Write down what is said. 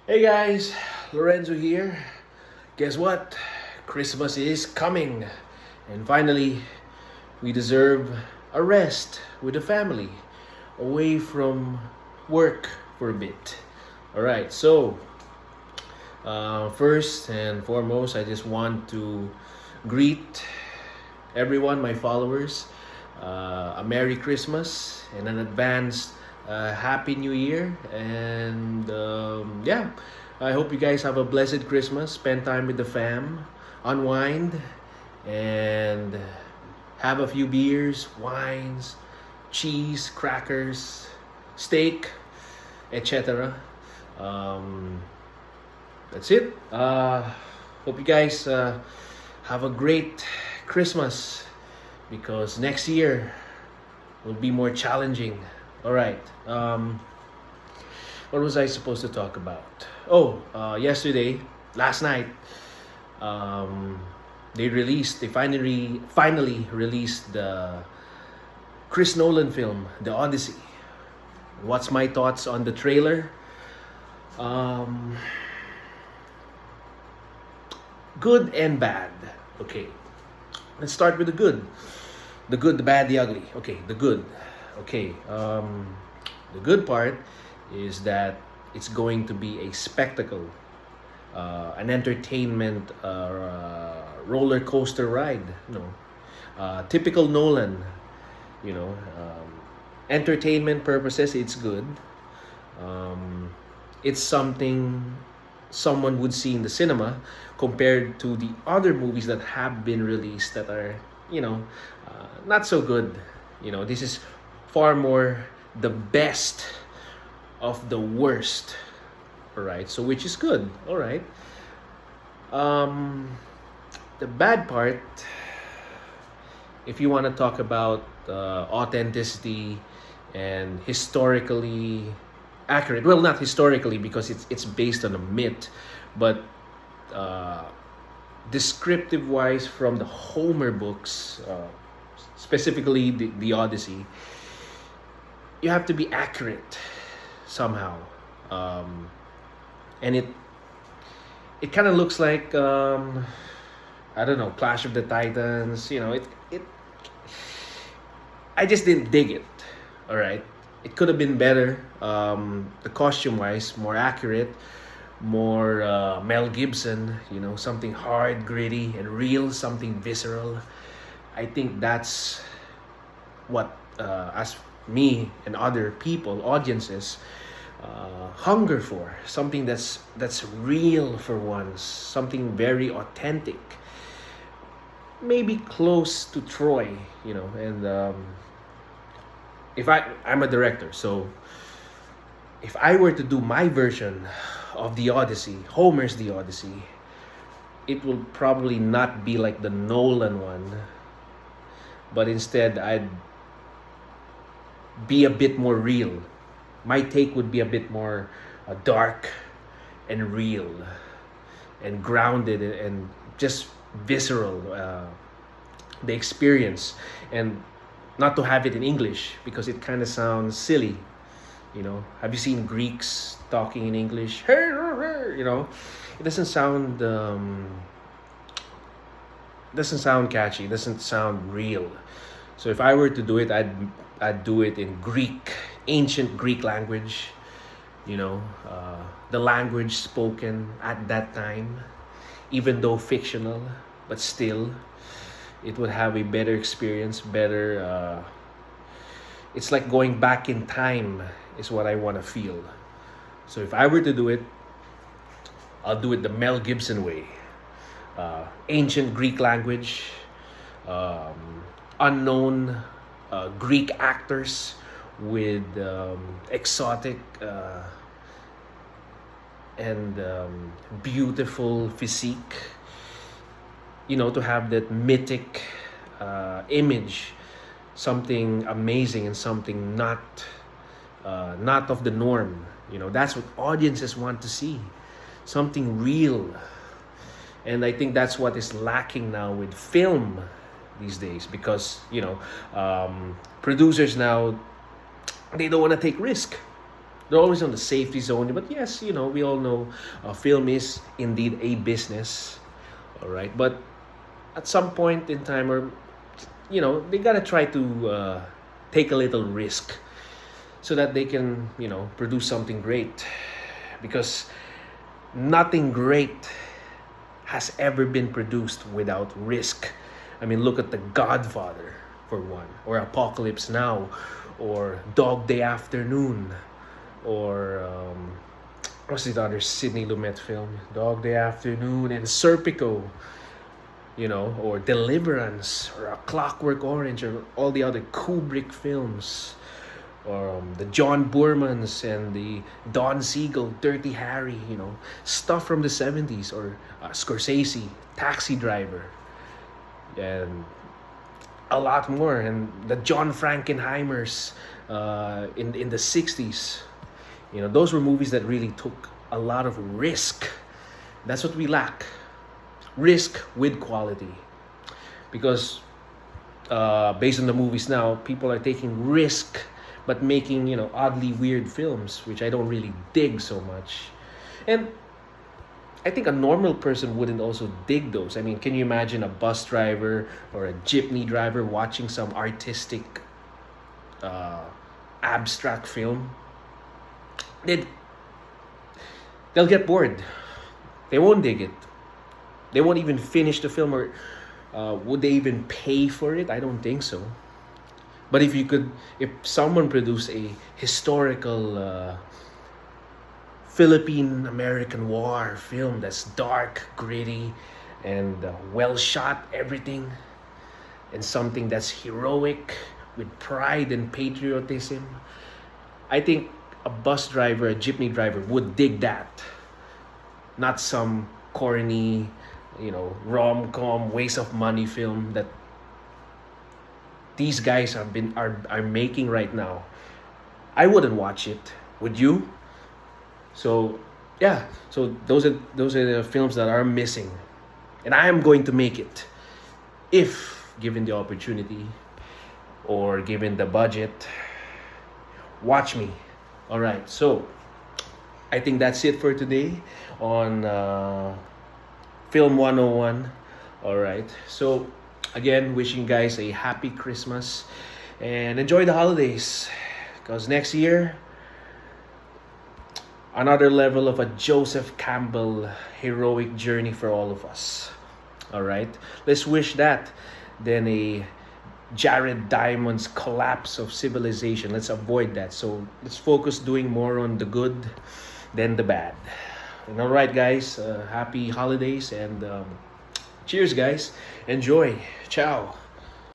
Hey guys, Lorenzo here. Guess what? Christmas is coming. And finally, we deserve a rest with the family, away from work for a bit. Alright, so first and foremost, I just want to greet everyone, my followers, a Merry Christmas and an advanced Happy New Year. And yeah, I hope you guys have a blessed Christmas. Spend time with the fam, unwind, and have a few beers, wines, cheese, crackers, steak, etc. Um, that's it. Hope you guys have a great Christmas because next year will be more challenging. All right. What was I supposed to talk about? Oh, last night, um, they finally released the Chris Nolan film, The Odyssey. What's my thoughts on the trailer? Um, Good and bad. Okay, let's start with the good. The good, the bad, the ugly. Okay, the good. Okay, the good part is that it's going to be a spectacle, an entertainment roller coaster ride. Typical Nolan. Entertainment purposes, it's good. Um, it's something someone would see in the cinema compared to the other movies that have been released that are, not so good. This is far more the best of the worst. All right, so which is good. All right. Um, the bad part, if you want to talk about authenticity and historically accurate, well, not historically because it's based on a myth, but uh, descriptive wise from the Homer books, specifically the Odyssey, you have to be accurate somehow, and it kind of looks like I don't know, Clash of the Titans. It I just didn't dig it. All right, it could have been better. The costume wise, more accurate, more Mel Gibson. Something hard, gritty, and real, something visceral. I think that's what as me and other people, audiences, hunger for something that's real for once, something very authentic, maybe close to Troy. And if I'm a director, so if I were to do my version of the Odyssey, Homer's The Odyssey, it will probably not be like the Nolan one, but instead I'd be a bit more real. My take would be a bit more dark and real and grounded and just visceral. The experience, and not to have it in English because it kind of sounds silly. Have you seen Greeks talking in English? It doesn't sound catchy. It doesn't sound real. So if I were to do it, I'd do it in Greek, ancient Greek language. The language spoken at that time, even though fictional, but still, it would have a better experience. Better. It's like going back in time is what I want to feel. So if I were to do it, I'll do it the Mel Gibson way. Ancient Greek language, unknown Greek actors with exotic and beautiful physique. To have that mythic image, something amazing and something not of the norm. That's what audiences want to see, something real. And I think that's what is lacking now with film these days, because producers now, they don't want to take risk. They're always on the safety zone. But yes, we all know film is indeed a business. All right. But at some point in time, or they gotta try to take a little risk so that they can produce something great, because nothing great has ever been produced without risk. I mean, look at The Godfather for one, or Apocalypse Now, or Dog Day Afternoon, or what's the other Sidney Lumet film? Dog Day Afternoon, and Serpico, or Deliverance, or A Clockwork Orange, or all the other Kubrick films, or the John Boormans and the Don Siegel, Dirty Harry, stuff from the 70s, or Scorsese, Taxi Driver, and a lot more, and the John Frankenheimers in the 60s. Those were movies that really took a lot of risk. That's what we lack. Risk with quality. Because based on the movies now, people are taking risk but making, oddly weird films, which I don't really dig so much. And I think a normal person wouldn't also dig those. I mean, can you imagine a bus driver or a jeepney driver watching some artistic, abstract film? They'll get bored. They won't dig it. They won't even finish the film, or would they even pay for it? I don't think so. But if someone produced a historical Philippine American War film that's dark, gritty, and well shot, everything, and something that's heroic with pride and patriotism, I think a bus driver, a jeepney driver would dig that. Not some corny, rom-com waste of money film that these guys are making right now. I wouldn't watch it. Would you? So yeah, so those are the films that are missing, and I am going to make it if given the opportunity or given the budget. Watch me. All right, so I think that's it for today on Film 101. All right, so again, wishing you guys a happy Christmas and enjoy the holidays, because next year, another level of a Joseph Campbell heroic journey for all of us. All right, let's wish that then a Jared Diamond's collapse of civilization. Let's avoid that. So let's focus doing more on the good than the bad. And all right, guys, happy holidays, and cheers, guys. Enjoy. Ciao.